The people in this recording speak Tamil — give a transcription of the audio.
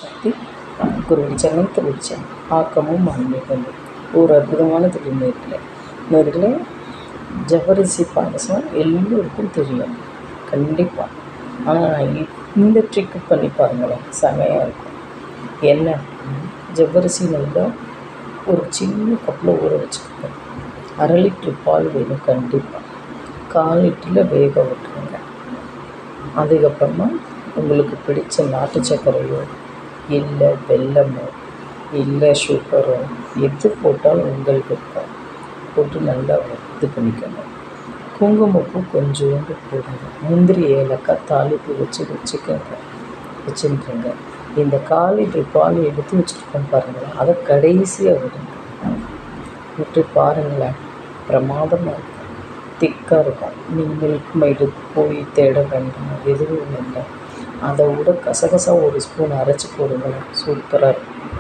சக்தி குருவின் சரணம் திருவிச்சன் ஆக்கமும் ஆன்மீகம் ஒரு அற்புதமான நேர்களே ஜவ்வரிசி பாயசம் எல்லோருக்கும் தெரியும் கண்டிப்பாக. ஆனால் இந்த ட்ரிக்கு பண்ணி பாருங்களேன், செமையாக இருக்கும். என்ன ஜவ்வரிசி நல்லா ஒரு சின்ன கப்பில் ஊற வச்சுக்கோங்க. 1/2 லிட்டர் பால் வேணும் கண்டிப்பாக. 1/4 லிட்டரில் வேக விட்டுருங்க. அதுக்கப்புறமா உங்களுக்கு பிடித்த நாட்டு சர்க்கரையோ இல்லை வெல்லமோ இல்லை சுகரோ எது போட்டாலும் உங்களுக்கு இருக்கும் போட்டு நல்லா இது பண்ணிக்கணும். குங்குமப்பூ கொஞ்சோண்டு போடுங்க. முந்திரி ஏலக்காய் தாளிப்பு வச்சுருங்க. இந்த 1/4 லிட்டர் பால் எடுத்து வச்சுருக்கோம் பாருங்களேன், அதை கடைசியாக விட்டு பாருங்களேன், பிரமாதமாக இருக்கும், திக்காக இருக்கும். நீங்கள் மில்க் மைடு போய் தேட வேண்டாம், எதுவும் வேண்டாம். அதை விட கசகசா ஒரு ஸ்பூன் அரைச்சி போடுங்களேன், சூப்பராக இருக்கும்.